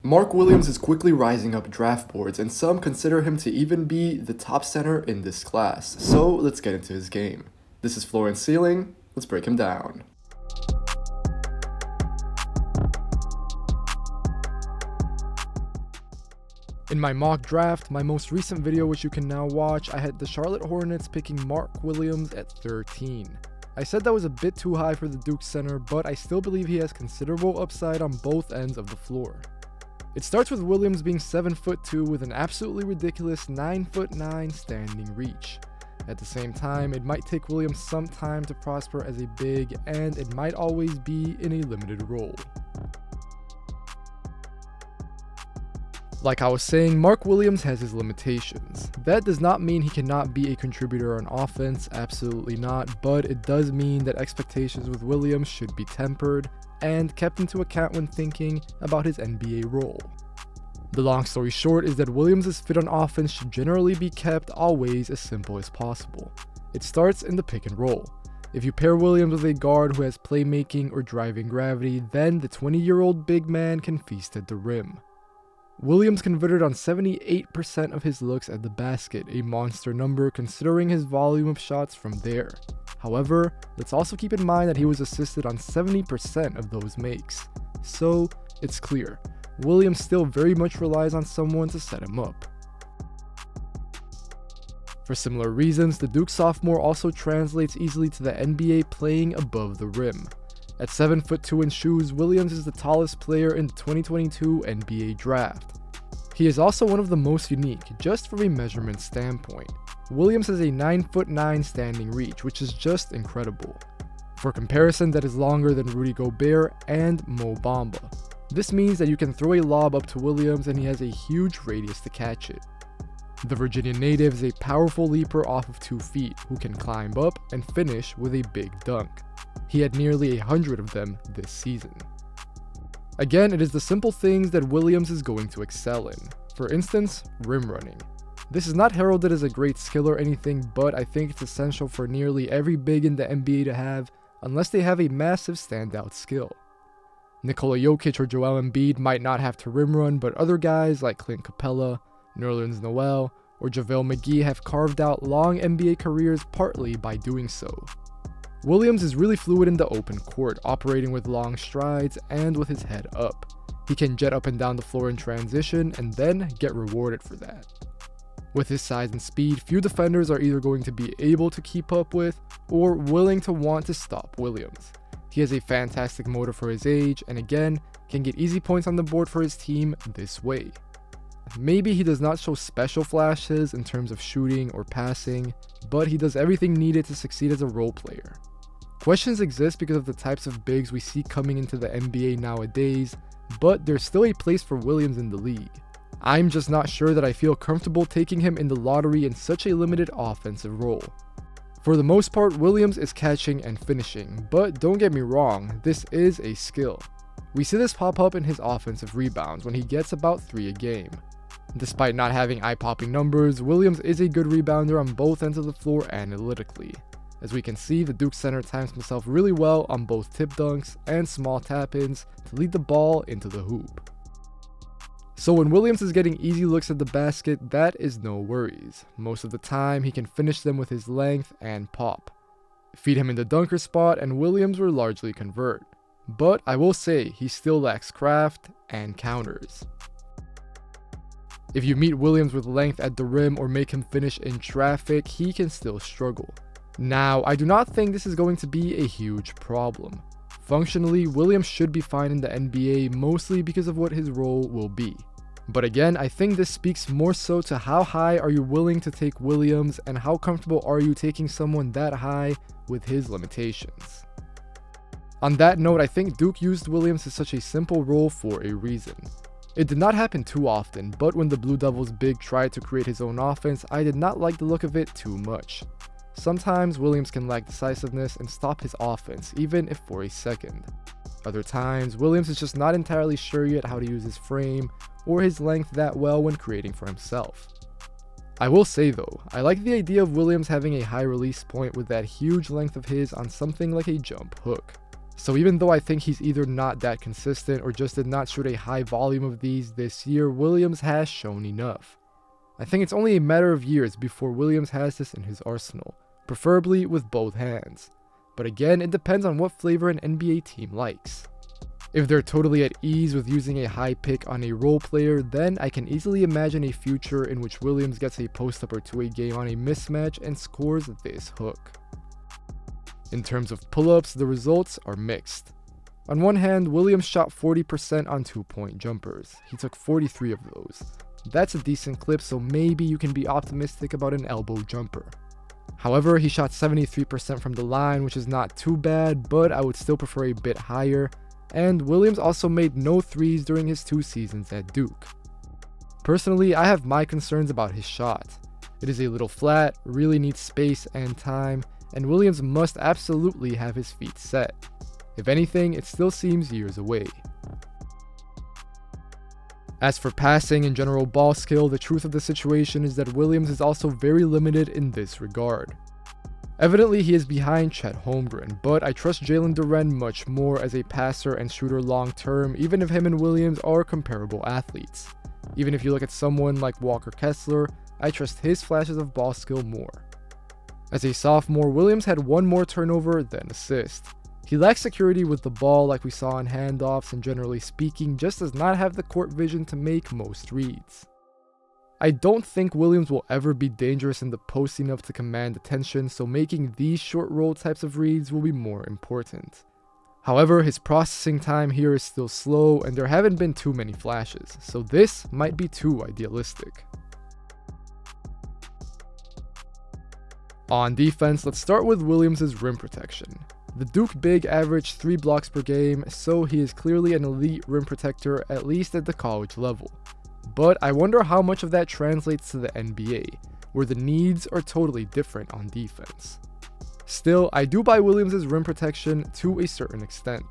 Mark Williams is quickly rising up draft boards, and some consider him to even be the top center in this class. So let's get into his game. This is Floor and Ceiling. Let's break him down. In my mock draft, my most recent video which you can now watch, I had the Charlotte Hornets picking Mark Williams at 13. I said that was a bit too high for the Duke center, but I still believe he has considerable upside on both ends of the floor. It starts with Williams being 7'2" with an absolutely ridiculous 9'9" standing reach. At the same time, it might take Williams some time to prosper as a big, and it might always be in a limited role. Like I was saying, Mark Williams has his limitations. That does not mean he cannot be a contributor on offense, absolutely not, but it does mean that expectations with Williams should be tempered and kept into account when thinking about his NBA role. The long story short is that Williams' fit on offense should generally be kept always as simple as possible. It starts in the pick and roll. If you pair Williams with a guard who has playmaking or driving gravity, then the 20-year-old big man can feast at the rim. Williams converted on 78% of his looks at the basket, a monster number considering his volume of shots from there. However, let's also keep in mind that he was assisted on 70% of those makes. So, it's clear, Williams still very much relies on someone to set him up. For similar reasons, the Duke sophomore also translates easily to the NBA playing above the rim. At 7'2" in shoes, Williams is the tallest player in the 2022 NBA draft. He is also one of the most unique, just from a measurement standpoint. Williams has a 9'9" standing reach, which is just incredible. For comparison, that is longer than Rudy Gobert and Mo Bamba. This means that you can throw a lob up to Williams and he has a huge radius to catch it. The Virginia native is a powerful leaper off of 2 feet who can climb up and finish with a big dunk. He had nearly 100 of them this season. Again, it is the simple things that Williams is going to excel in. For instance, rim running. This is not heralded as a great skill or anything, but I think it's essential for nearly every big in the NBA to have, unless they have a massive standout skill. Nikola Jokic or Joel Embiid might not have to rim run, but other guys like Clint Capella, Nerlens Noel, or JaVale McGee have carved out long NBA careers partly by doing so. Williams is really fluid in the open court, operating with long strides and with his head up. He can jet up and down the floor in transition and then get rewarded for that. With his size and speed, few defenders are either going to be able to keep up with or willing to want to stop Williams. He has a fantastic motor for his age and again, can get easy points on the board for his team this way. Maybe he does not show special flashes in terms of shooting or passing, but he does everything needed to succeed as a role player. Questions exist because of the types of bigs we see coming into the NBA nowadays, but there's still a place for Williams in the league. I'm just not sure that I feel comfortable taking him in the lottery in such a limited offensive role. For the most part, Williams is catching and finishing, but don't get me wrong, this is a skill. We see this pop up in his offensive rebounds when he gets about 3 a game. Despite not having eye-popping numbers, Williams is a good rebounder on both ends of the floor analytically. As we can see, the Duke center times himself really well on both tip dunks and small tap-ins to lead the ball into the hoop. So when Williams is getting easy looks at the basket, that is no worries. Most of the time, he can finish them with his length and pop. Feed him in the dunker spot and Williams will largely convert. But I will say, he still lacks craft and counters. If you meet Williams with length at the rim or make him finish in traffic, he can still struggle. Now, I do not think this is going to be a huge problem. Functionally, Williams should be fine in the NBA mostly because of what his role will be. But again, I think this speaks more so to how high are you willing to take Williams and how comfortable are you taking someone that high with his limitations. On that note, I think Duke used Williams as such a simple role for a reason. It did not happen too often, but when the Blue Devils big tried to create his own offense, I did not like the look of it too much. Sometimes Williams can lack decisiveness and stop his offense, even if for a second. Other times, Williams is just not entirely sure yet how to use his frame or his length that well when creating for himself. I will say though, I like the idea of Williams having a high release point with that huge length of his on something like a jump hook. So even though I think he's either not that consistent or just did not shoot a high volume of these this year, Williams has shown enough. I think it's only a matter of years before Williams has this in his arsenal, preferably with both hands. But again, it depends on what flavor an NBA team likes. If they're totally at ease with using a high pick on a role player, then I can easily imagine a future in which Williams gets a post-up or two a game on a mismatch and scores this hook. In terms of pull-ups, the results are mixed. On one hand, Williams shot 40% on 2-point jumpers. He took 43 of those. That's a decent clip, so maybe you can be optimistic about an elbow jumper. However, he shot 73% from the line, which is not too bad, but I would still prefer a bit higher. And Williams also made no threes during his 2 seasons at Duke. Personally, I have my concerns about his shot. It is a little flat, really needs space and time, and Williams must absolutely have his feet set. If anything, it still seems years away. As for passing and general ball skill, the truth of the situation is that Williams is also very limited in this regard. Evidently, he is behind Chet Holmgren, but I trust Jalen Duren much more as a passer and shooter long term, even if him and Williams are comparable athletes. Even if you look at someone like Walker Kessler, I trust his flashes of ball skill more. As a sophomore, Williams had 1 more turnover than assist. He lacks security with the ball like we saw in handoffs, and generally speaking, just does not have the court vision to make most reads. I don't think Williams will ever be dangerous in the post enough to command attention, so making these short roll types of reads will be more important. However, his processing time here is still slow, and there haven't been too many flashes, so this might be too idealistic. On defense, let's start with Williams' rim protection. The Duke big averaged 3 blocks per game, so he is clearly an elite rim protector, at least at the college level. But I wonder how much of that translates to the NBA, where the needs are totally different on defense. Still, I do buy Williams' rim protection to a certain extent.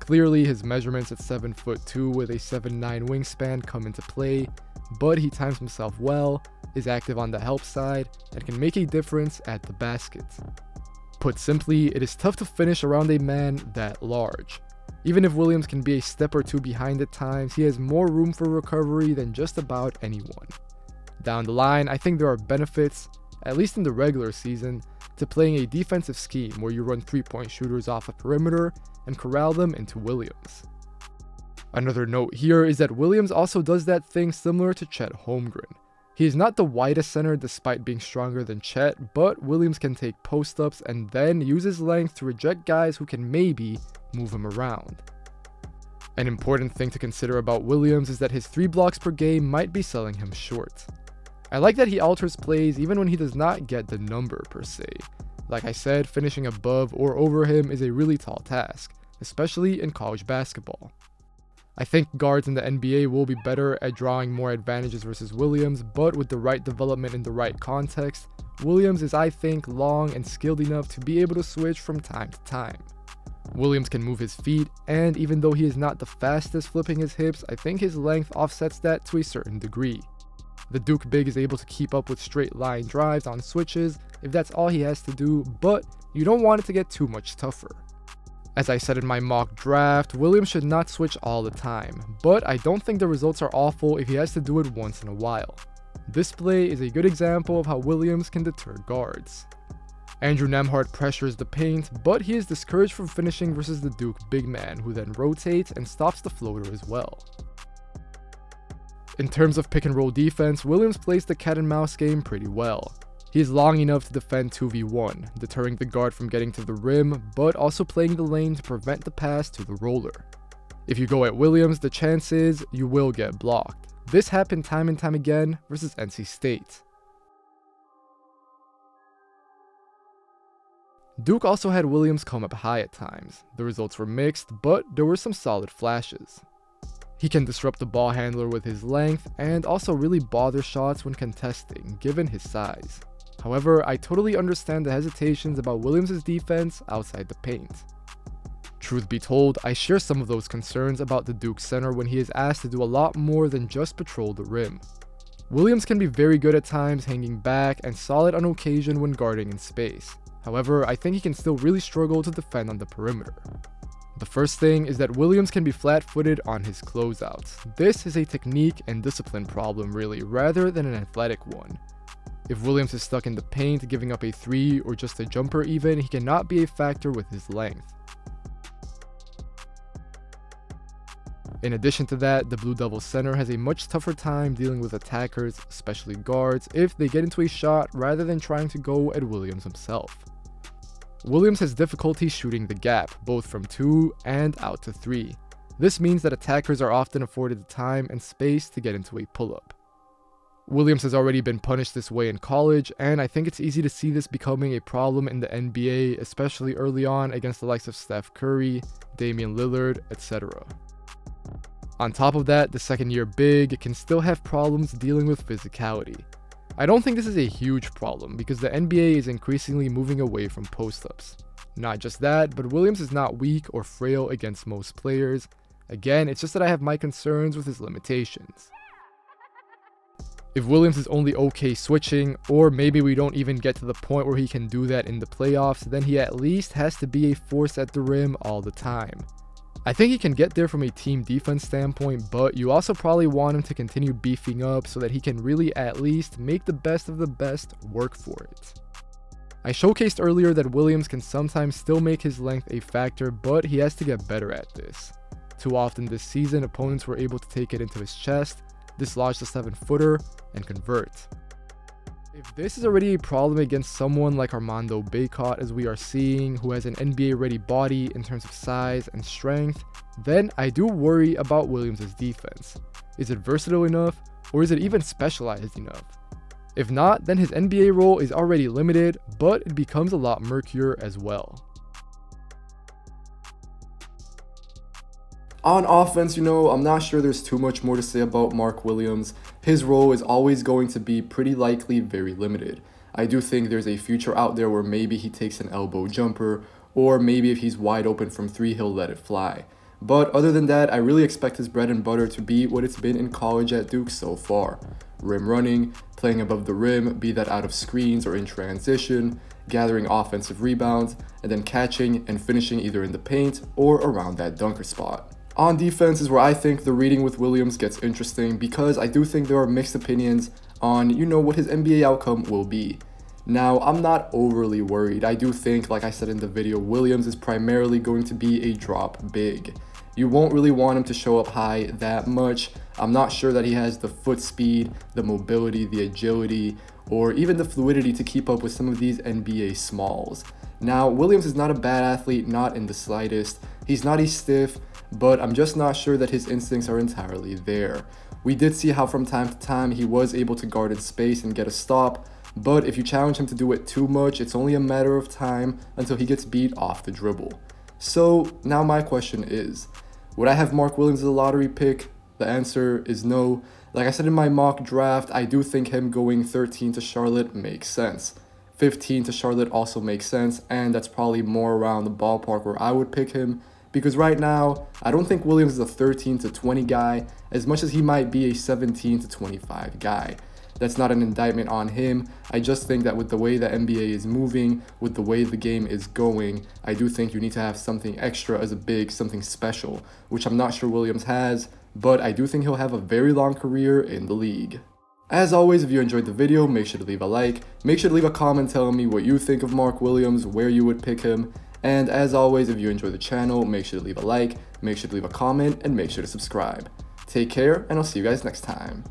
Clearly, his measurements at 7'2" with a 7'9" wingspan come into play, but he times himself well, is active on the help side, and can make a difference at the basket. Put simply, it is tough to finish around a man that large. Even if Williams can be a step or two behind at times, he has more room for recovery than just about anyone. Down the line, I think there are benefits, at least in the regular season, to playing a defensive scheme where you run 3-point shooters off a perimeter and corral them into Williams. Another note here is that Williams also does that thing similar to Chet Holmgren. He is not the widest center despite being stronger than Chet, but Williams can take post-ups and then use his length to reject guys who can maybe move him around. An important thing to consider about Williams is that his 3 blocks per game might be selling him short. I like that he alters plays even when he does not get the number per se. Like I said, finishing above or over him is a really tall task, especially in college basketball. I think guards in the NBA will be better at drawing more advantages versus Williams, but with the right development in the right context, Williams is, I think, long and skilled enough to be able to switch from time to time. Williams can move his feet, and even though he is not the fastest flipping his hips, I think his length offsets that to a certain degree. The Duke big is able to keep up with straight line drives on switches if that's all he has to do, but you don't want it to get too much tougher. As I said in my mock draft, Williams should not switch all the time, but I don't think the results are awful if he has to do it once in a while. This play is a good example of how Williams can deter guards. Andrew Nembhard pressures the paint, but he is discouraged from finishing versus the Duke big man, who then rotates and stops the floater as well. In terms of pick and roll defense, Williams plays the cat and mouse game pretty well. He is long enough to defend 2v1, deterring the guard from getting to the rim, but also playing the lane to prevent the pass to the roller. If you go at Williams, the chance is you will get blocked. This happened time and time again versus NC State. Duke also had Williams come up high at times. The results were mixed, but there were some solid flashes. He can disrupt the ball handler with his length and also really bother shots when contesting, given his size. However, I totally understand the hesitations about Williams' defense outside the paint. Truth be told, I share some of those concerns about the Duke center when he is asked to do a lot more than just patrol the rim. Williams can be very good at times hanging back and solid on occasion when guarding in space. However, I think he can still really struggle to defend on the perimeter. The first thing is that Williams can be flat-footed on his closeouts. This is a technique and discipline problem really, rather than an athletic one. If Williams is stuck in the paint, giving up a 3 or just a jumper even, he cannot be a factor with his length. In addition to that, the Blue Devils center has a much tougher time dealing with attackers, especially guards, if they get into a shot rather than trying to go at Williams himself. Williams has difficulty shooting the gap, both from 2 and out to 3. This means that attackers are often afforded the time and space to get into a pull-up. Williams has already been punished this way in college, and I think it's easy to see this becoming a problem in the NBA, especially early on against the likes of Steph Curry, Damian Lillard, etc. On top of that, the second-year big can still have problems dealing with physicality. I don't think this is a huge problem because the NBA is increasingly moving away from post-ups. Not just that, but Williams is not weak or frail against most players. Again, it's just that I have my concerns with his limitations. If Williams is only okay switching, or maybe we don't even get to the point where he can do that in the playoffs, then he at least has to be a force at the rim all the time. I think he can get there from a team defense standpoint, but you also probably want him to continue beefing up so that he can really at least make the best of the best work for it. I showcased earlier that Williams can sometimes still make his length a factor, but he has to get better at this. Too often this season, opponents were able to take it into his chest, dislodge the 7-footer, and convert. If this is already a problem against someone like Armando Bacot, as we are seeing, who has an NBA-ready body in terms of size and strength, then I do worry about Williams' defense. Is it versatile enough, or is it even specialized enough? If not, then his NBA role is already limited, but it becomes a lot murkier as well. On offense, I'm not sure there's too much more to say about Mark Williams. His role is always going to be pretty likely very limited. I do think there's a future out there where maybe he takes an elbow jumper, or maybe if he's wide open from 3, he'll let it fly. But other than that, I really expect his bread and butter to be what it's been in college at Duke so far. Rim running, playing above the rim, be that out of screens or in transition, gathering offensive rebounds, and then catching and finishing either in the paint or around that dunker spot. On defense is where I think the reading with Williams gets interesting because I do think there are mixed opinions on, what his NBA outcome will be. Now, I'm not overly worried. I do think, like I said in the video, Williams is primarily going to be a drop big. You won't really want him to show up high that much. I'm not sure that he has the foot speed, the mobility, the agility, or even the fluidity to keep up with some of these NBA smalls. Now, Williams is not a bad athlete, not in the slightest. He's not a stiff, but I'm just not sure that his instincts are entirely there. We did see how from time to time he was able to guard in space and get a stop, but if you challenge him to do it too much, it's only a matter of time until he gets beat off the dribble. So now my question is, would I have Mark Williams as a lottery pick? The answer is no. Like I said in my mock draft, I do think him going 13 to Charlotte makes sense. 15 to Charlotte also makes sense, and that's probably more around the ballpark where I would pick him. Because right now, I don't think Williams is a 13 to 20 guy, as much as he might be a 17 to 25 guy. That's not an indictment on him. I just think that with the way the NBA is moving, with the way the game is going, I do think you need to have something extra as a big, something special, which I'm not sure Williams has, but I do think he'll have a very long career in the league. As always, if you enjoyed the video, make sure to leave a like, make sure to leave a comment telling me what you think of Mark Williams, where you would pick him, and as always, if you enjoy the channel, make sure to leave a like, make sure to leave a comment, and make sure to subscribe. Take care, and I'll see you guys next time.